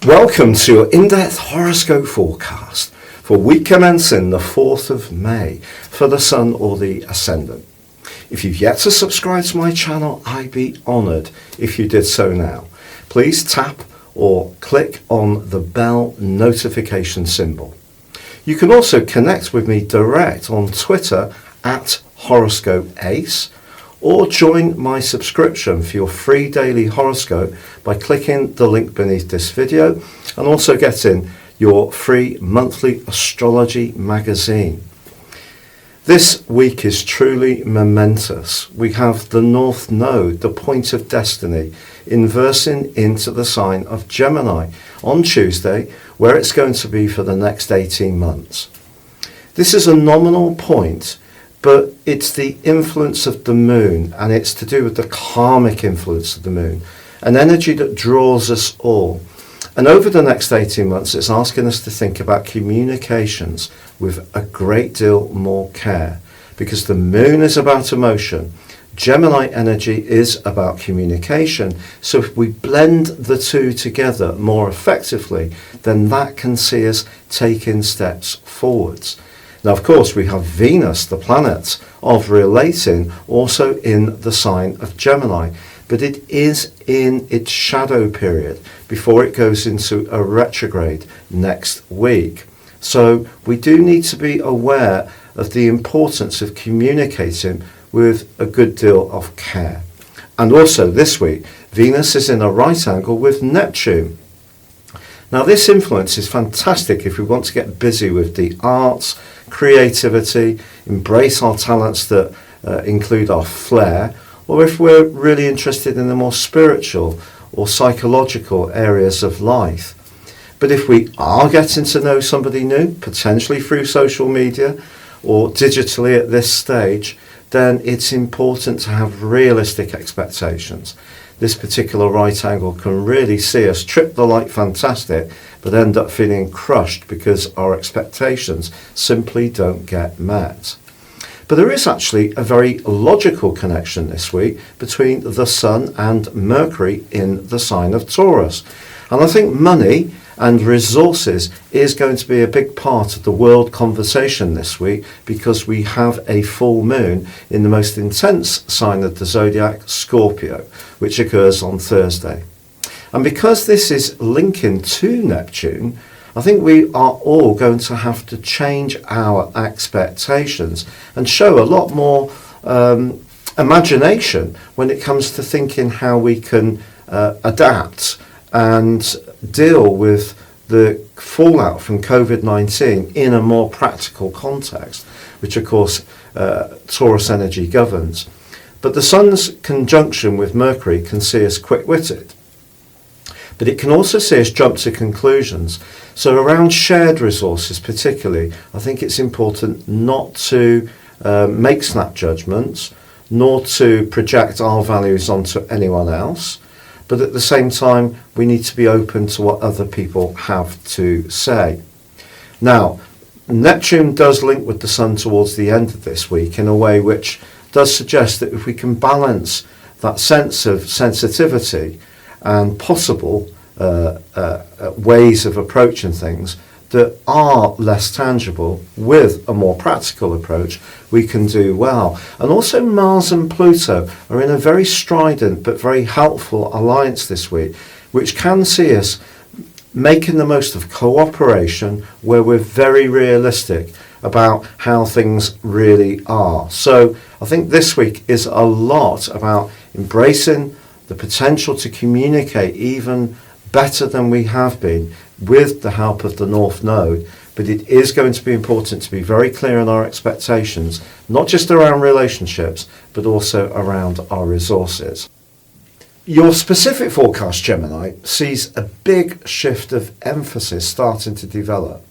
Welcome to your in-depth horoscope forecast for week commencing the 4th of May for the Sun or the Ascendant. If you've yet to subscribe to my channel, I'd be honoured if you did so now. Please tap or click on the bell notification symbol. You can also connect with me direct on Twitter at HoroscopeAce, or join my subscription for your free daily horoscope by clicking the link beneath this video, and also getting your free monthly astrology magazine. This week is truly momentous. We have the North Node, the point of destiny, inversing into the sign of Gemini on Tuesday, where it's going to be for the next 18 months. This is a nominal point, but it's the influence of the moon, and it's to do with the karmic influence of the moon, an energy that draws us all. And over the next 18 months, it's asking us to think about communications with a great deal more care, because the moon is about emotion. Gemini energy is about communication. So if we blend the two together more effectively, then that can see us taking steps forwards. Now, of course, we have Venus, the planet of relating, also in the sign of Gemini, but it is in its shadow period before it goes into a retrograde next week. So we do need to be aware of the importance of communicating with a good deal of care. And also this week, Venus is in a right angle with Neptune. Now, this influence is fantastic if we want to get busy with the arts, creativity, embrace our talents that include our flair, or if we're really interested in the more spiritual or psychological areas of life. But if we are getting to know somebody new, potentially through social media or digitally at this stage, then it's important to have realistic expectations. This particular right angle can really see us trip the light fantastic, but end up feeling crushed because our expectations simply don't get met. But there is actually a very logical connection this week between the Sun and Mercury in the sign of Taurus. And I think money and resources is going to be a big part of the world conversation this week, because we have a full moon in the most intense sign of the Zodiac, Scorpio, which occurs on Thursday. And because this is linking to Neptune, I think we are all going to have to change our expectations and show a lot more imagination when it comes to thinking how we can adapt and deal with the fallout from COVID-19 in a more practical context, which of course Taurus energy governs. But the Sun's conjunction with Mercury can see us quick-witted, but it can also see us jump to conclusions. So around shared resources particularly, I think it's important not to make snap judgments, nor to project our values onto anyone else. But at the same time, we need to be open to what other people have to say. Now, Neptune does link with the Sun towards the end of this week in a way which does suggest that if we can balance that sense of sensitivity and possible ways of approaching things that are less tangible with a more practical approach, we can do well. And also Mars and Pluto are in a very strident but very helpful alliance this week, which can see us making the most of cooperation where we're very realistic about how things really are. So I think this week is a lot about embracing the potential to communicate even better than we have been with the help of the North Node, but it is going to be important to be very clear in our expectations, not just around relationships, but also around our resources. Your specific forecast, Gemini, sees a big shift of emphasis starting to develop.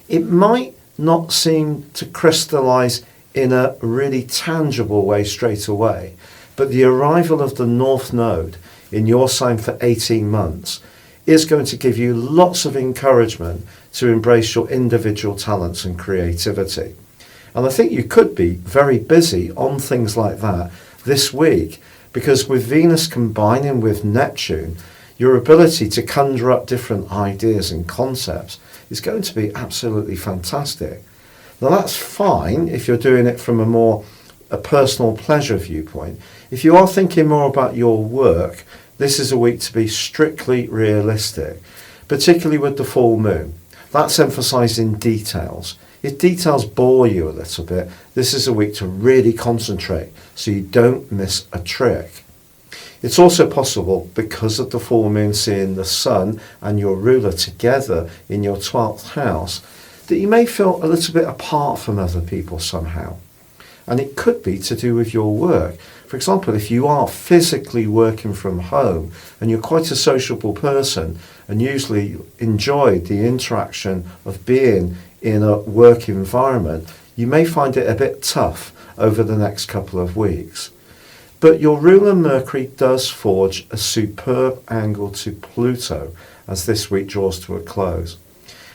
It might not seem to crystallize in a really tangible way straight away, but the arrival of the North Node in your sign for 18 months is going to give you lots of encouragement to embrace your individual talents and creativity. And I think you could be very busy on things like that this week, because with Venus combining with Neptune, Your ability to conjure up different ideas and concepts is going to be absolutely fantastic. Now that's fine if you're doing it from a personal pleasure viewpoint. If you are thinking more about your work, this is a week to be strictly realistic, particularly with the full moon. That's emphasising details. If details bore you a little bit, this is a week to really concentrate so you don't miss a trick. It's also possible, because of the full moon seeing the sun and your ruler together in your 12th house, that you may feel a little bit apart from other people somehow. And it could be to do with your work. For example, if you are physically working from home and you're quite a sociable person and usually enjoy the interaction of being in a work environment, you may find it a bit tough over the next couple of weeks. But your ruler Mercury does forge a superb angle to Pluto as this week draws to a close.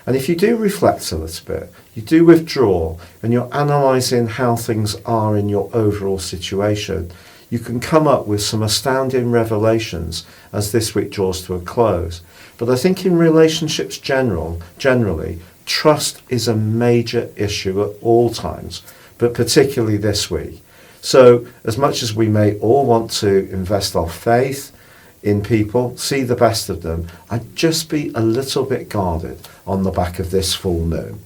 And if you do reflect a little bit, you do withdraw and you're analysing how things are in your overall situation, you can come up with some astounding revelations as this week draws to a close. But I think in relationships generally, trust is a major issue at all times, but particularly this week. So as much as we may all want to invest our faith in people, see the best of them, I'd just be a little bit guarded on the back of this full moon.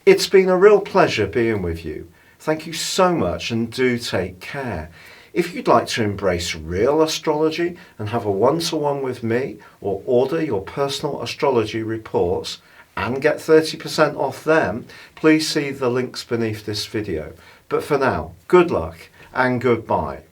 It's been a real pleasure being with you. Thank you so much and do take care. If you'd like to embrace real astrology and have a one-to-one with me or order your personal astrology reports and get 30% off them, please see the links beneath this video. But for now, good luck and goodbye.